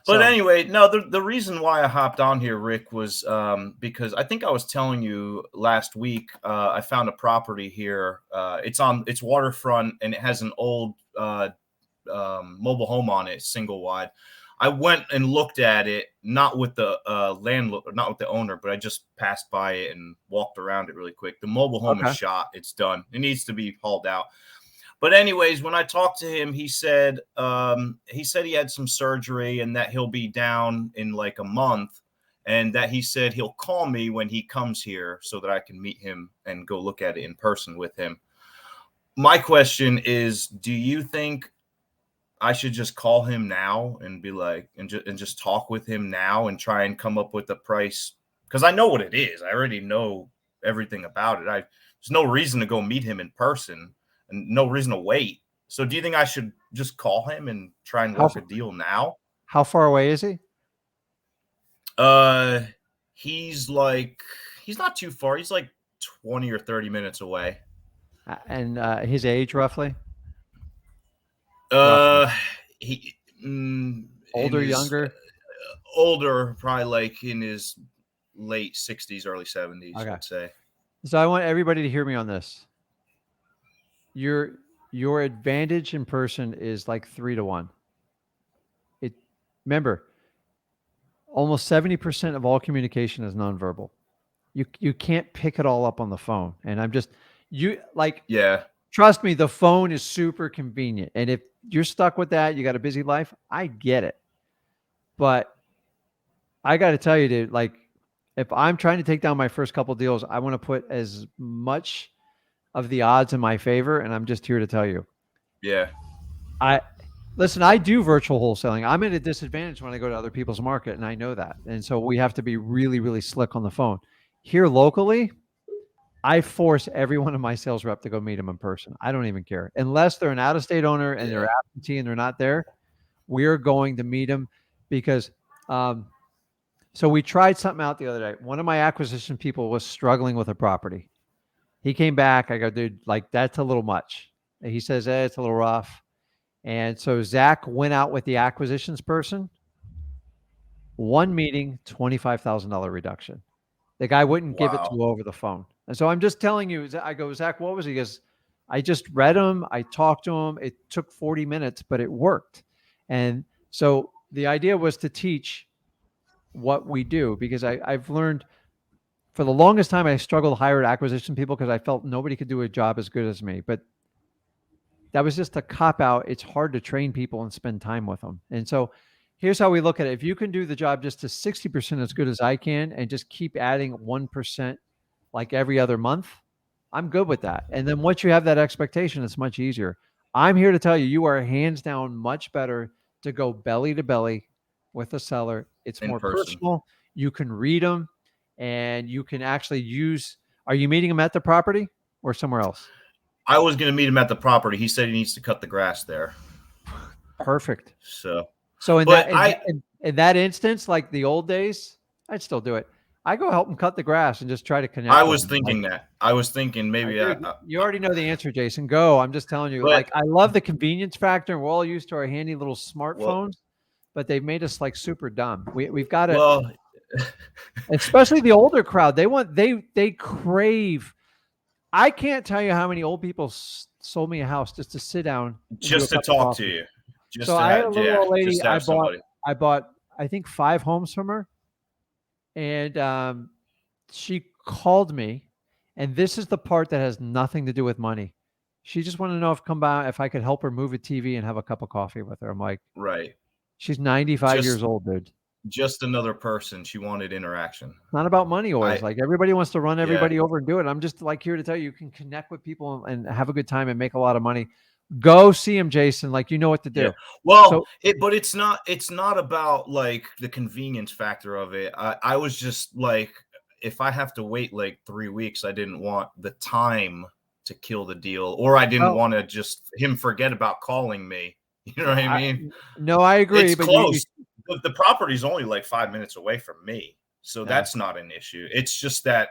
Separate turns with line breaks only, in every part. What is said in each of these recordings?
But
So,
anyway, no, the reason why I hopped on here, Rick, was because I think I was telling you last week. I found a property here. It's waterfront and it has an old mobile home on it, single wide. I went and looked at it, not with the landlord, not with the owner, but I just passed by it and walked around it really quick. The mobile home is
okay.
shot. It's done. It needs to be hauled out. But anyways, when I talked to him, he said he had some surgery and that he'll be down in like a month, and that he said he'll call me when he comes here so that I can meet him and go look at it in person with him. My question is, do you think I should just call him now and be like, and just talk with him now and try and come up with a price? Because I know what it is. I already know everything about it. There's no reason to go meet him in person and no reason to wait. So do you think I should just call him and try and
How
work a deal now?
how far away is he?
Uh, he's like, he's not too far. He's like 20 or 30 minutes away.
And his age roughly? Roughly.
Uh, he in
Older,
his
younger?
older, probably like in his late 60s, early 70s,
Okay.
I'd say.
So I want everybody to hear me on this. Your your advantage in person is like 3 to 1. It Remember, almost 70% of all communication is nonverbal. You can't pick it all up on the phone. And I'm just you like
Yeah.
trust me, the phone is super convenient. And if you're stuck with that, you got a busy life, I get it. But I got to tell you, dude, like if I'm trying to take down my first couple deals, I want to put as much of the odds in my favor. And I'm just here to tell you,
Yeah.
I listen, I do virtual wholesaling. I'm at a disadvantage when I go to other people's market, and I know that. And so we have to be really, really slick on the phone. Here locally, I force every one of my sales rep to go meet them in person. I don't even care. Unless they're an out-of-state owner and they're
Yeah.
absentee and they're not there, we're going to meet them because um, so we tried something out the other day. One of my acquisition people was struggling with a property. He came back. I go, dude, like that's a little much. And he says, it's a little rough. And so Zach went out with the acquisitions person. One meeting, $25,000 reduction. The guy wouldn't give it to
Wow.
over the phone. And so I'm just telling you, I go, Zach, what was he? He goes, I just read him. I talked to him. It took 40 minutes, but it worked. And so the idea was to teach what we do because I've learned for the longest time, I struggled to hire acquisition people because I felt nobody could do a job as good as me. But that was just a cop out. It's hard to train people and spend time with them. And so here's how we look at it. If you can do the job just to 60% as good as I can and just keep adding 1% like every other month, I'm good with that. And then once you have that expectation, it's much easier. I'm here to tell you, you are hands down much better to go belly to belly with a seller. It's
In
more
person.
personal. You can read them and you can actually use. Are you meeting them at the property or somewhere else?
I was going to meet him at the property. He said he needs to cut the grass there.
Perfect.
So,
So in
but
that in that instance, like the old days, I'd still do it. I go help them cut the grass and just try to
I
connect with
was
them. Like,
thinking that. I was thinking maybe,
dude, you already know the answer, Jason. Go. I'm just telling you.
but
Like, I love the convenience factor. We're all used to our handy little
well,
smartphones, but they've made us like super dumb. We've got to,
well,
especially the older crowd. They crave. I can't tell you how many old people sold me a house just to sit down and do a
just to
cup of
talk to
coffee.
you,
So
just to
I had a
have,
little
yeah,
old lady.
just to have somebody.
I bought I think 5 homes from her, and she called me, and this is the part that has nothing to do with money. She just wanted to know if I could help her move a TV and have a cup of coffee with her. I'm like,
Right.
she's 95
Just
years old, dude.
just another person. She wanted interaction.
It's not about money always.
I
Like everybody wants to run
Yeah.
everybody over and do it. I'm just like here to tell you, you can connect with people and have a good time and make a lot of money. Go see him, Jason. Like you know what to
Yeah.
do.
Well,
So
but it's not about like the convenience factor of it. I was just like, if I have to wait like 3 weeks, I didn't want the time to kill the deal, or I didn't
well,
want to just him forget about calling me. You know what I
I
mean?
no, I agree,
It's
but
close. The property's only like 5 minutes away from me, so
yeah.
that's not an issue. It's just that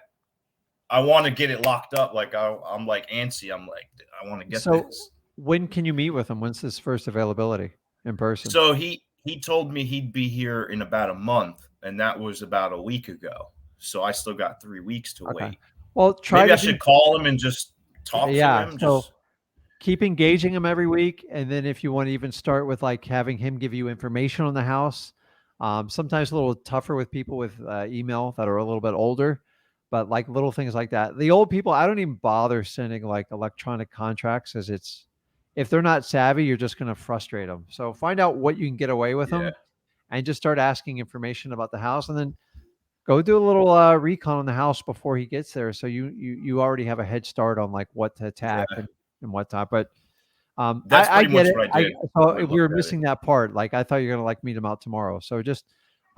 I want to get it locked up. Like I'm like antsy. I'm like, I want to get
So
this.
when can you meet with him? When's his first availability in person?
So he told me he'd be here in about a month, and that was about a week ago. So I still got 3 weeks to
Okay.
wait.
Well, try
Maybe I
to be,
should call him and just talk to
yeah.
him.
So
Just
keep engaging him every week. And then if you want to even start with like having him give you information on the house, sometimes a little tougher with people with email that are a little bit older, but like little things like that. The old people, I don't even bother sending like electronic contracts as it's, if they're not savvy, you're just going to frustrate them. So find out what you can get away with
yeah,
them and just start asking information about the house. And then go do a little recon on the house before he gets there, so you already have a head start on like what to attack
yeah.
and whatnot. But
That's
I
pretty
get
much
it.
what I
I
did when I
so we were
looked at it.
missing that part. Like I thought you were gonna like meet him out tomorrow. So just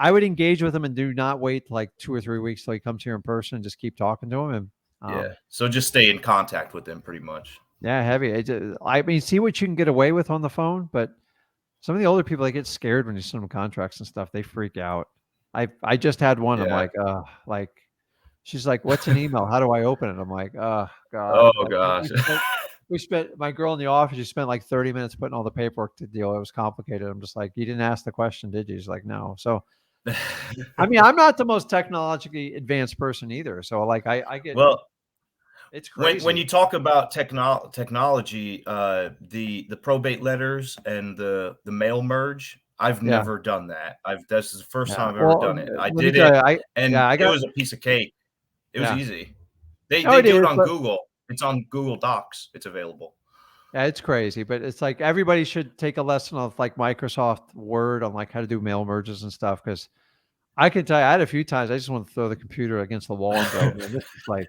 I would engage with him and do not wait like 2 or 3 weeks till he comes here in person. Just keep talking to him and
Yeah. So just stay in contact with him pretty much.
yeah, heavy. I mean, see what you can get away with on the phone, but some of the older people they get scared when you send them contracts and stuff. They freak out. I just had one. I'm
Yeah.
like, like she's like, "What's an email? How do I open it?" I'm like, "Oh God!"
Oh
Like
gosh.
we spent my girl in the office. She spent like 30 minutes putting all the paperwork to deal. It was complicated. I'm just like, "You didn't ask the question, did you?" She's like, "No." So I mean, I'm not the most technologically advanced person either. So like, I get
Well,
it's
when
crazy.
you talk about technology, the probate letters and the mail merge, I've
Yeah,
never done that. I've This is the first
yeah.
time I've ever
Well,
done it. I
let me
did
tell
it,
you,
and
I
it
got
was a piece of cake. It was
yeah.
easy. They
Oh,
they
it
do it
is,
on
but
Google. It's on Google Docs. It's available.
yeah, it's crazy. But it's like everybody should take a lesson of like Microsoft Word on like how to do mail merges and stuff because I can tell you, I had a few times I just want to throw the computer against the wall and go, man, this is like,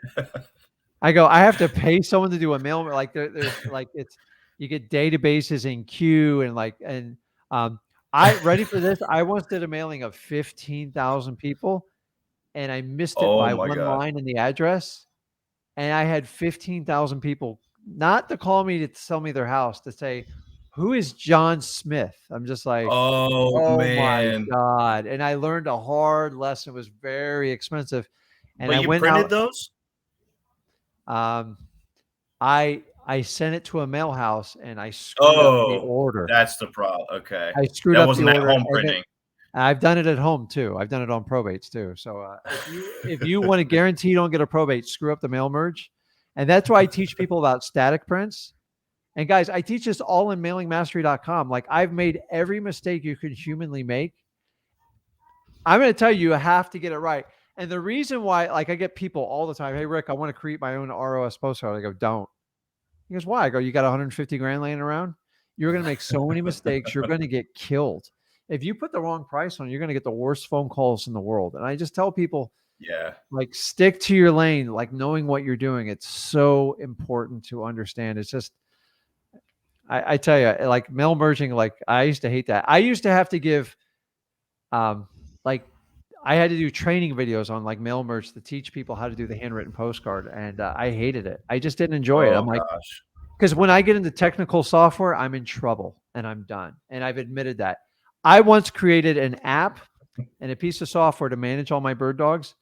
I go, I have to pay someone to do a mail. Like there's like, it's, you get databases in queue and like, and I ready for this. I once did a mailing of 15,000 people and I missed it
Oh
by
my
one
gosh.
line in the address. And I had 15,000 people not to call me to tell me their house to say, who is John Smith? I'm just like,
Oh
oh my
man.
God. And I learned a hard lesson. It was very expensive. And
But
I
you
went
printed
out,
those?
um, I sent it to a mail house and I screwed up the
Oh,
order.
that's the problem. Okay.
I screwed
That
up the
wasn't at
order
home
and then
printing.
I've done it at home too. I've done it on probates too. So if you want to guarantee you don't get a probate, screw up the mail merge. And that's why I teach people about static prints. And guys, I teach this all in mailingmastery.com. Like I've made every mistake you could humanly make. I'm going to tell you, you have to get it right. And the reason why, like I get people all the time, hey, Rick, I want to create my own ROS postcard. I go, don't. He goes, why? I go, you got 150 grand laying around? You're going to make so many mistakes. You're going to get killed. If you put the wrong price on it, you're going to get the worst phone calls in the world. And I just tell people,
Yeah.
like, stick to your lane, like knowing what you're doing. It's so important to understand. It's just, I tell you, like mail merging, like I used to hate that. I used to have to give, like, I had to do training videos on like mail merge to teach people how to do the handwritten postcard. And I hated it. I just didn't enjoy it. I'm
Oh
like,
gosh.
because when I get into technical software, I'm in trouble and I'm done. And I've admitted that. I once created an app and a piece of software to manage all my bird dogs.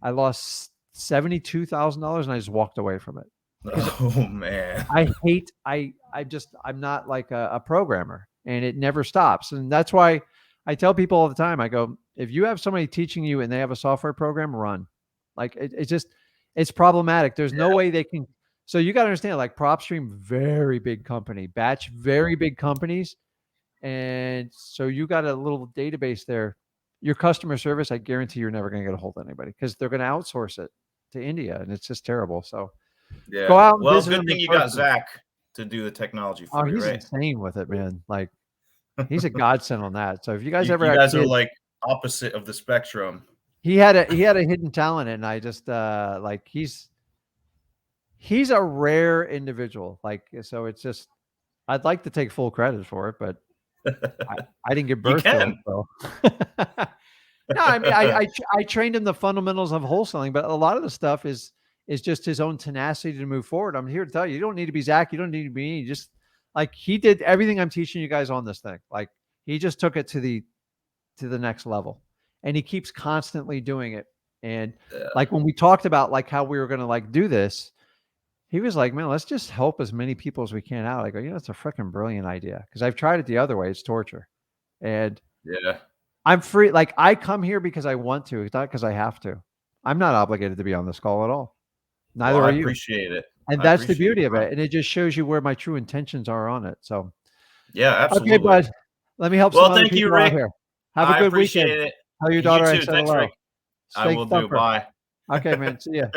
I lost $72,000 and I just walked away from it because
Oh man.
I hate, I'm not like a programmer and it never stops. And that's why I tell people all the time, I go, if you have somebody teaching you and they have a software program, run. Like it's just, it's problematic. There's no
Yeah.
way they can. So you got to understand, like PropStream, very big company, Batch, very big companies. And so you got a little database there. Your customer service, I guarantee you're never going to get a hold of anybody because they're going to outsource it to India and it's just terrible. So go
Yeah.
out and
Well,
visit
good
them in
thing you got
person.
Zach to do the technology
Oh,
for you,
he's
right?
insane with it, man. Like he's a godsend on that. So if you guys ever
You
have
guys are
kids,
like opposite of the spectrum.
he had a hidden talent and I just like he's a rare individual. Like so it's just I'd like to take full credit for it, but I, I didn't give
You
birth to him.
can.
So no, I mean I trained him the fundamentals of wholesaling, but a lot of the stuff is just his own tenacity to move forward. I'm here to tell you, you don't need to be Zach, you don't need to be me. Just like he did everything I'm teaching you guys on this thing. Like he just took it to the next level. And he keeps constantly doing it. And
Yeah.
like when we talked about like how we were going to like do this, he was like, man, let's just help as many people as we can out. I go, it's a freaking brilliant idea. Cause I've tried it the other way. It's torture. And
Yeah.
I'm free. Like I come here because I want to. It's not because I have to. I'm not obligated to be on this call at all.
Well,
Neither
I
are you.
appreciate it.
And
I
that's the
appreciate
beauty
your
of
time.
it. And it just shows you where my true intentions are on it. So,
Yeah,
okay,
absolutely.
bud. Let me help some
Well,
other
thank you,
people out
Rick.
here. Have a
I
good weekend.
appreciate it.
Tell your
You
daughter I
too.
said
Thanks,
hello.
Rick. I
Stay
will do.
thumper.
Bye.
Okay, man. See ya.